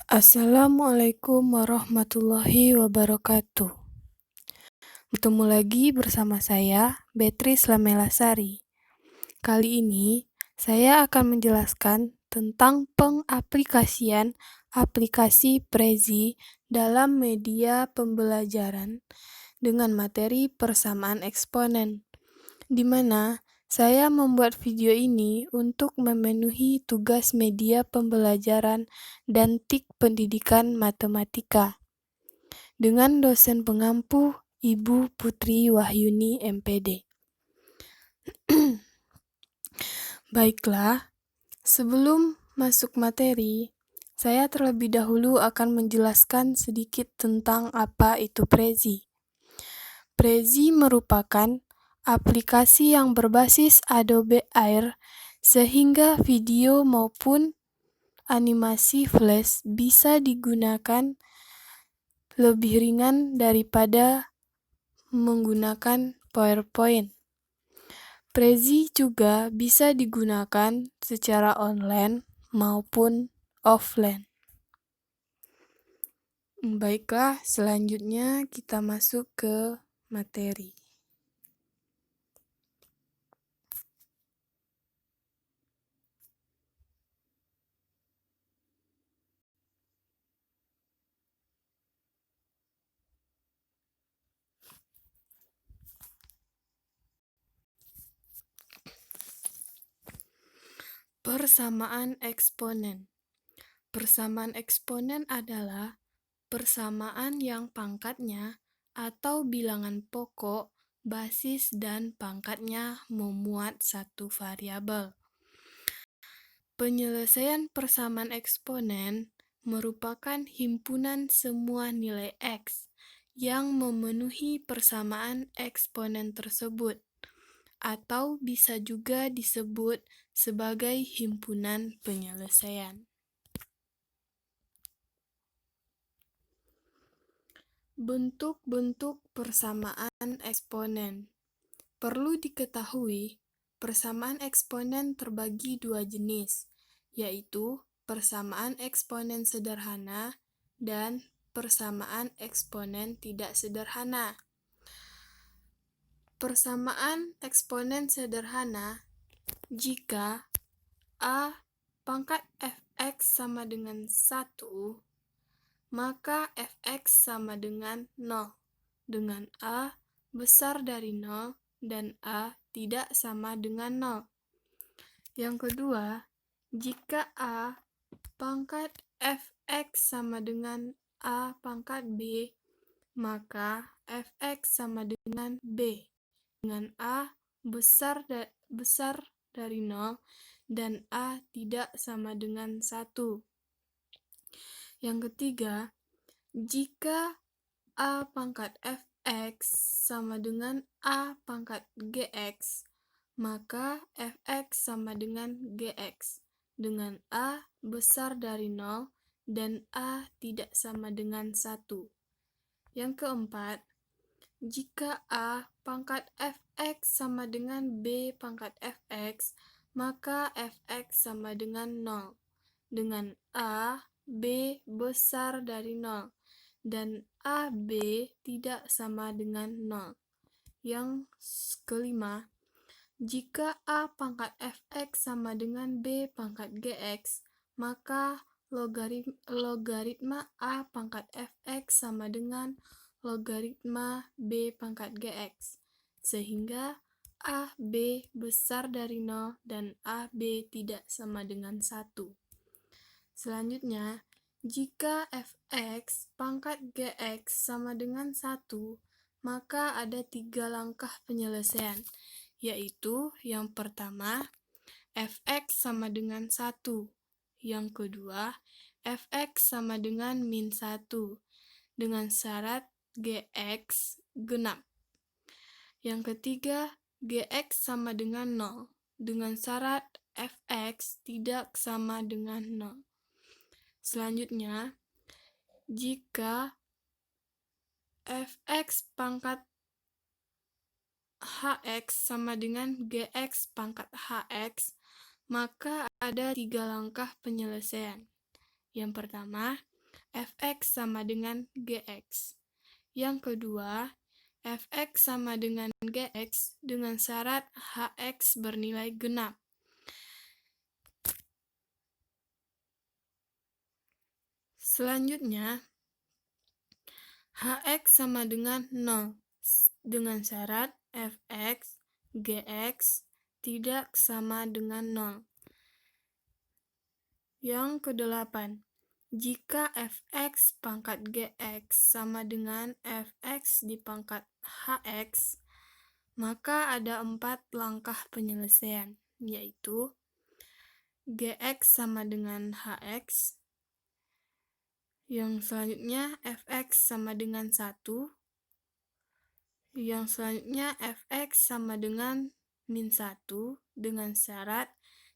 Assalamualaikum warahmatullahi wabarakatuh. Bertemu lagi bersama saya, Beatrice Lamelasari. Kali ini, saya akan menjelaskan tentang pengaplikasian aplikasi Prezi dalam media pembelajaran dengan materi persamaan eksponen, di mana saya membuat video ini untuk memenuhi tugas media pembelajaran dan TIK Pendidikan Matematika dengan dosen pengampu Ibu Putri Wahyuni MPD. Baiklah, sebelum masuk materi, saya terlebih dahulu akan menjelaskan sedikit tentang apa itu Prezi. Prezi merupakan aplikasi yang berbasis Adobe Air sehingga video maupun animasi flash bisa digunakan lebih ringan daripada menggunakan PowerPoint. Prezi juga bisa digunakan secara online maupun offline. Baiklah, selanjutnya kita masuk ke materi. Persamaan eksponen. Persamaan eksponen adalah persamaan yang pangkatnya atau bilangan pokok, basis, dan pangkatnya memuat satu variabel. Penyelesaian persamaan eksponen merupakan himpunan semua nilai X yang memenuhi persamaan eksponen tersebut, atau bisa juga disebut sebagai himpunan penyelesaian. Bentuk-bentuk persamaan eksponen. Perlu diketahui, persamaan eksponen terbagi dua jenis, yaitu persamaan eksponen sederhana dan persamaan eksponen tidak sederhana. Persamaan eksponen sederhana jika A pangkat fx sama dengan 1, maka fx sama dengan 0, dengan A besar dari 0 dan A tidak sama dengan 0. Yang kedua, jika A pangkat fx sama dengan A pangkat B, maka fx sama dengan B, dengan A besar dari 0 dan A tidak sama dengan 1. Yang ketiga, jika A pangkat fx sama dengan A pangkat gx, maka fx sama dengan gx, dengan A besar dari 0 dan A tidak sama dengan 1. Yang keempat, jika A pangkat fx sama dengan B pangkat fx, maka fx sama dengan 0, dengan A B besar dari 0 dan AB tidak sama dengan 0. Yang kelima, jika A pangkat fx sama dengan B pangkat gx, maka logaritma A pangkat fx sama dengan logaritma B pangkat gx, sehingga A B besar dari 0 dan A B tidak sama dengan 1. Selanjutnya, jika fx pangkat gx sama dengan 1, maka ada 3 langkah penyelesaian, yaitu yang pertama, fx sama dengan 1, yang kedua, fx sama dengan min 1, dengan syarat gx genap. Yang ketiga, gx sama dengan 0, dengan syarat fx tidak sama dengan 0. Selanjutnya, jika fx pangkat hx sama dengan gx pangkat hx, maka ada 3 langkah penyelesaian. Yang pertama, fx sama dengan gx. Yang kedua, fx sama dengan gx dengan syarat hx bernilai genap. Selanjutnya, hx sama dengan 0 dengan syarat fx, gx tidak sama dengan 0. Yang kedelapan, jika fx pangkat gx sama dengan fx di pangkat hx, maka ada 4 langkah penyelesaian, yaitu gx sama dengan hx, yang selanjutnya fx sama dengan 1, yang selanjutnya fx sama dengan min 1 dengan syarat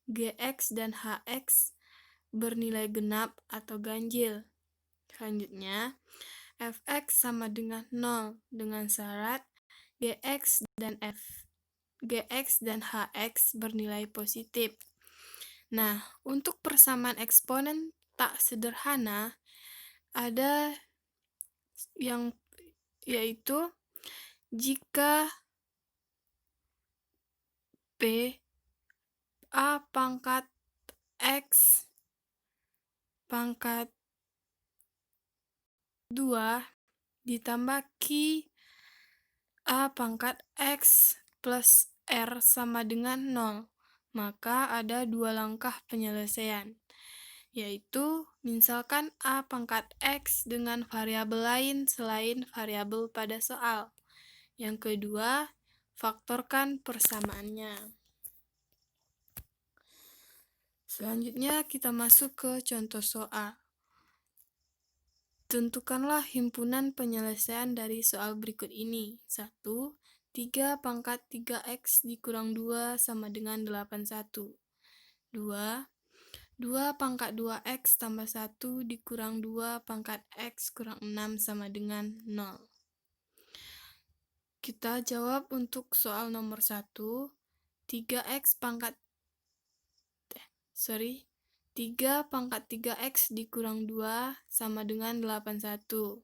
gx dan hx bernilai genap atau ganjil. Selanjutnya, fx sama dengan 0 dengan syarat gx dan hx bernilai positif. Nah, untuk persamaan eksponen tak sederhana ada yang yaitu jika p a pangkat x pangkat 2 ditambah Q a pangkat x plus r sama dengan 0, maka ada 2 langkah penyelesaian, yaitu misalkan a pangkat x dengan variabel lain selain variabel pada soal. Yang kedua, faktorkan persamaannya. Selanjutnya kita masuk ke contoh soal. Tentukanlah himpunan penyelesaian dari soal berikut ini. 1. 3 pangkat 3x dikurang 2 sama dengan 81. 2. 2 pangkat 2x tambah 1 dikurang 2 pangkat x kurang 6 sama dengan 0. Kita jawab untuk soal nomor 1. 3 pangkat 3x dikurang 2 sama dengan 81.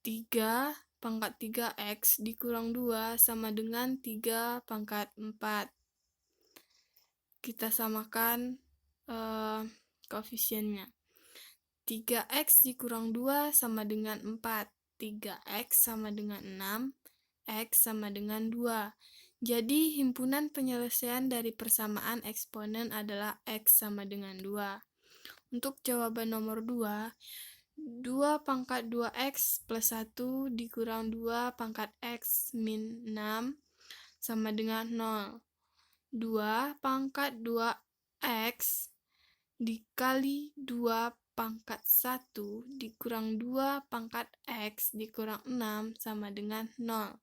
3 pangkat 3x dikurang 2 sama dengan 3 pangkat 4. Kita samakan koefisiennya. 3x dikurang 2 sama dengan 4. 3x sama dengan 6. X sama dengan 2. Jadi, himpunan penyelesaian dari persamaan eksponen adalah X sama dengan 2. Untuk jawaban nomor 2, 2 pangkat 2x plus 1 dikurang 2 pangkat x min 6 sama dengan 0. 2 pangkat 2x dikali 2 pangkat 1 dikurang 2 pangkat x dikurang 6 sama dengan 0.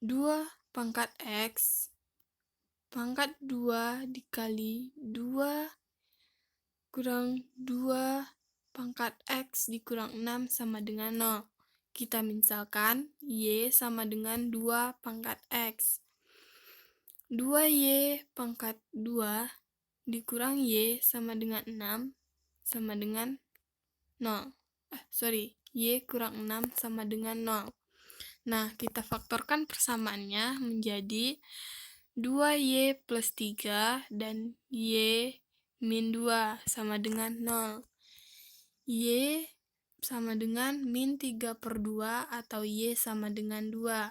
2 pangkat x pangkat 2 dikali 2 kurang 2 pangkat x dikurang 6 sama dengan 0. Kita misalkan y sama dengan 2 pangkat x. 2y pangkat 2 dikurang y sama dengan 6 sama dengan 0. Y kurang 6 sama dengan 0. Nah, kita faktorkan persamaannya menjadi 2y plus 3 dan y min 2 sama dengan 0. Y sama dengan min 3/2 atau y sama dengan 2.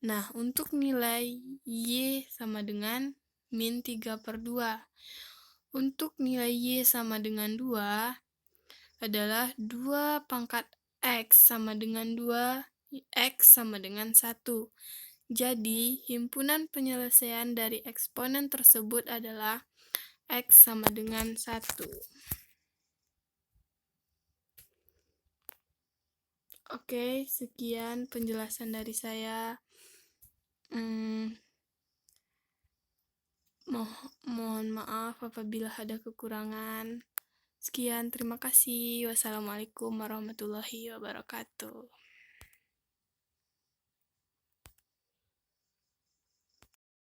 Nah, untuk nilai y sama dengan min 3/2. Untuk nilai y sama dengan 2 adalah 2 pangkat x sama dengan 2, x sama dengan 1. Jadi, himpunan penyelesaian dari eksponen tersebut adalah x sama dengan 1. Oke, sekian penjelasan dari saya. Mohon maaf apabila ada kekurangan. Sekian, terima kasih. Wassalamualaikum warahmatullahi wabarakatuh.